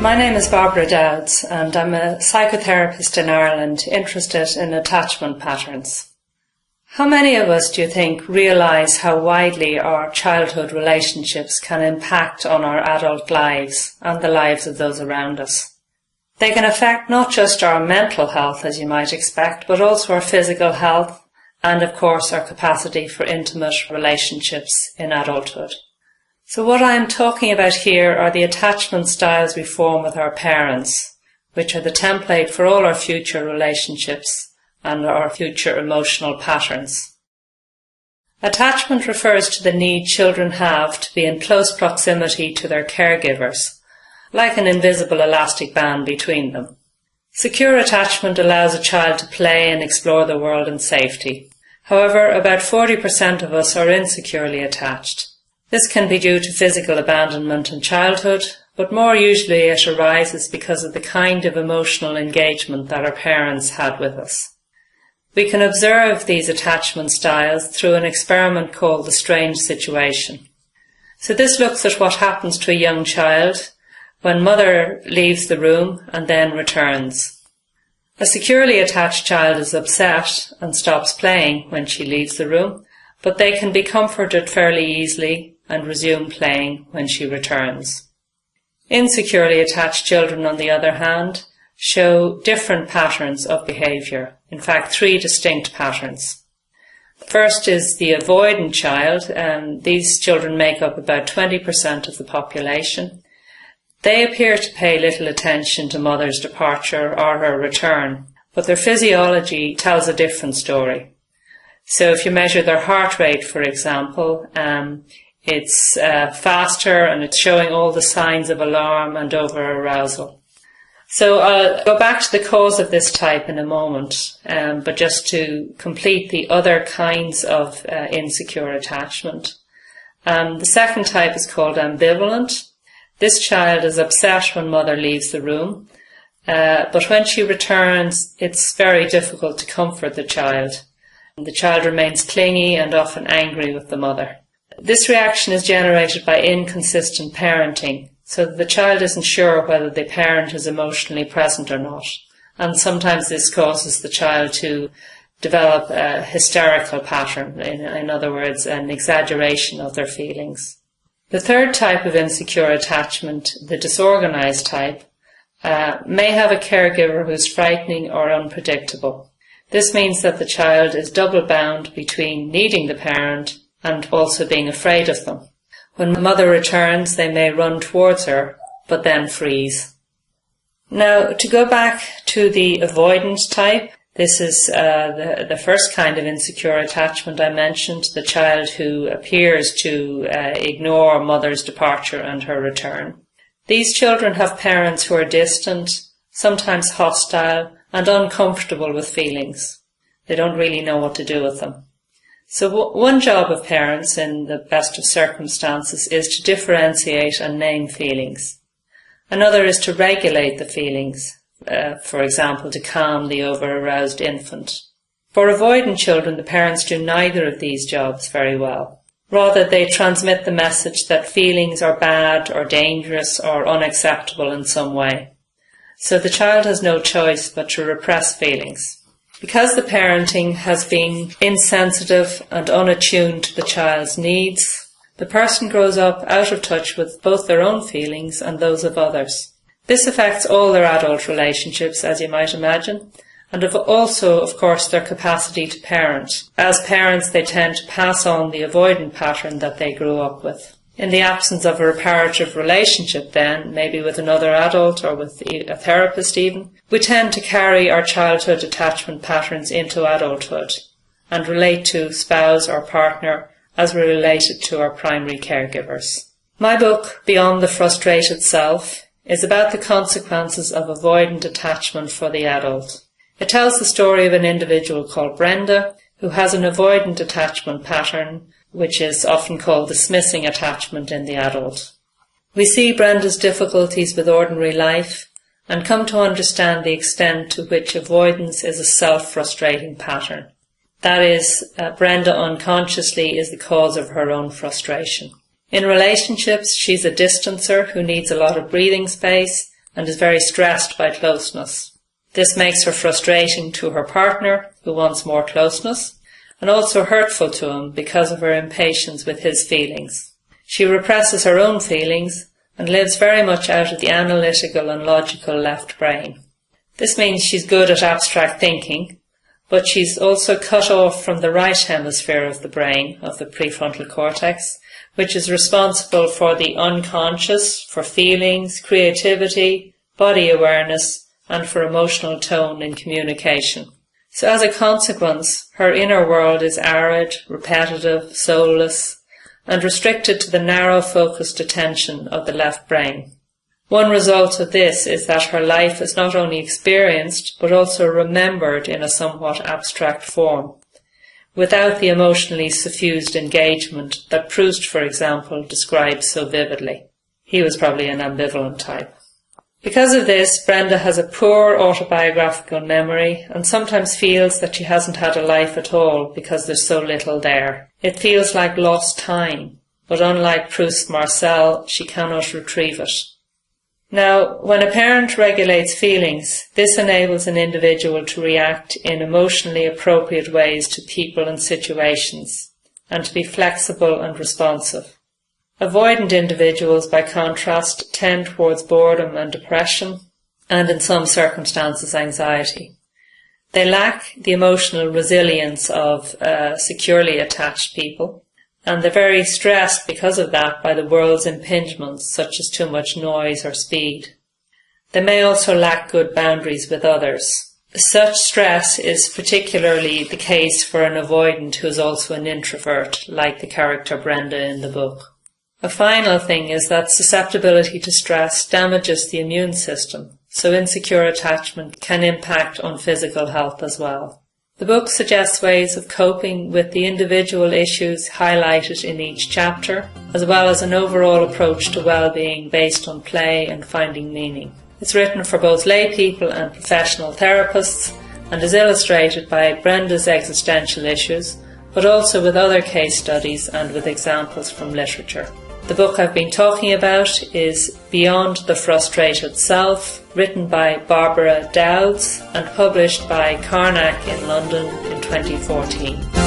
My name is Barbara Dowds and I'm a psychotherapist in Ireland interested in attachment patterns. How many of us do you think realise how widely our childhood relationships can impact on our adult lives and the lives of those around us? They can affect not just our mental health, as you might expect, but also our physical health and, of course, our capacity for intimate relationships in adulthood. So what I am talking about here are the attachment styles we form with our parents, which are the template for all our future relationships and our future emotional patterns. Attachment refers to the need children have to be in close proximity to their caregivers, like an invisible elastic band between them. Secure attachment allows a child to play and explore the world in safety. However, about 40% of us are insecurely attached. This can be due to physical abandonment in childhood, but more usually it arises because of the kind of emotional engagement that our parents had with us. We can observe these attachment styles through an experiment called the strange situation. So this looks at what happens to a young child when mother leaves the room and then returns. A securely attached child is upset and stops playing when she leaves the room, but they can be comforted fairly easily and resume playing when she returns. Insecurely attached children, on the other hand, show different patterns of behaviour, in fact 3 distinct patterns. First is the avoidant child, and these children make up about 20% of the population. They appear to pay little attention to mother's departure or her return, but their physiology tells a different story. So if you measure their heart rate, for example, it's faster and it's showing all the signs of alarm and over-arousal. So I'll go back to the cause of this type in a moment, but just to complete the other kinds of insecure attachment. The second type is called ambivalent. This child is upset when mother leaves the room, but when she returns, it's very difficult to comfort the child. The child remains clingy and often angry with the mother. This reaction is generated by inconsistent parenting, so that the child isn't sure whether the parent is emotionally present or not. And sometimes this causes the child to develop a hysterical pattern, in other words, an exaggeration of their feelings. The third type of insecure attachment, the disorganized type, may have a caregiver who's frightening or unpredictable. This means that the child is double bound between needing the parent and also being afraid of them. When mother returns, they may run towards her, but then freeze. Now, to go back to the avoidant type, this is the first kind of insecure attachment I mentioned, the child who appears to ignore mother's departure and her return. These children have parents who are distant, sometimes hostile, and uncomfortable with feelings. They don't really know what to do with them. So one job of parents in the best of circumstances is to differentiate and name feelings. Another is to regulate the feelings, for example, to calm the over-aroused infant. For avoidant children, the parents do neither of these jobs very well. Rather, they transmit the message that feelings are bad or dangerous or unacceptable in some way. So the child has no choice but to repress feelings. Because the parenting has been insensitive and unattuned to the child's needs, the person grows up out of touch with both their own feelings and those of others. This affects all their adult relationships, as you might imagine, and also, of course, their capacity to parent. As parents, they tend to pass on the avoidant pattern that they grew up with. In the absence of a reparative relationship then, maybe with another adult or with a therapist even, we tend to carry our childhood attachment patterns into adulthood and relate to spouse or partner as we related to our primary caregivers. My book, Beyond the Frustrated Self, is about the consequences of avoidant attachment for the adult. It tells the story of an individual called Brenda who has an avoidant attachment pattern, which is often called dismissing attachment in the adult. We see Brenda's difficulties with ordinary life and come to understand the extent to which avoidance is a self-frustrating pattern. That is, Brenda unconsciously is the cause of her own frustration. In relationships, she's a distancer who needs a lot of breathing space and is very stressed by closeness. This makes her frustrating to her partner, who wants more closeness, and also hurtful to him because of her impatience with his feelings. She represses her own feelings and lives very much out of the analytical and logical left brain. This means she's good at abstract thinking, but she's also cut off from the right hemisphere of the brain, of the prefrontal cortex, which is responsible for the unconscious, for feelings, creativity, body awareness, and for emotional tone in communication. So as a consequence, her inner world is arid, repetitive, soulless, and restricted to the narrow focused attention of the left brain. One result of this is that her life is not only experienced, but also remembered in a somewhat abstract form, without the emotionally suffused engagement that Proust, for example, describes so vividly. He was probably an ambivalent type. Because of this, Brenda has a poor autobiographical memory and sometimes feels that she hasn't had a life at all because there's so little there. It feels like lost time, but unlike Proust's Marcel, she cannot retrieve it. Now, when a parent regulates feelings, this enables an individual to react in emotionally appropriate ways to people and situations, and to be flexible and responsive. Avoidant individuals, by contrast, tend towards boredom and depression, and in some circumstances anxiety. They lack the emotional resilience of securely attached people, and they're very stressed because of that by the world's impingements, such as too much noise or speed. They may also lack good boundaries with others. Such stress is particularly the case for an avoidant who is also an introvert, like the character Brenda in the book. A final thing is that susceptibility to stress damages the immune system, so insecure attachment can impact on physical health as well. The book suggests ways of coping with the individual issues highlighted in each chapter, as well as an overall approach to well-being based on play and finding meaning. It's written for both lay people and professional therapists, and is illustrated by Brenda's existential issues, but also with other case studies and with examples from literature. The book I've been talking about is Beyond the Frustrated Self, written by Barbara Dowds and published by Carnac in London in 2014.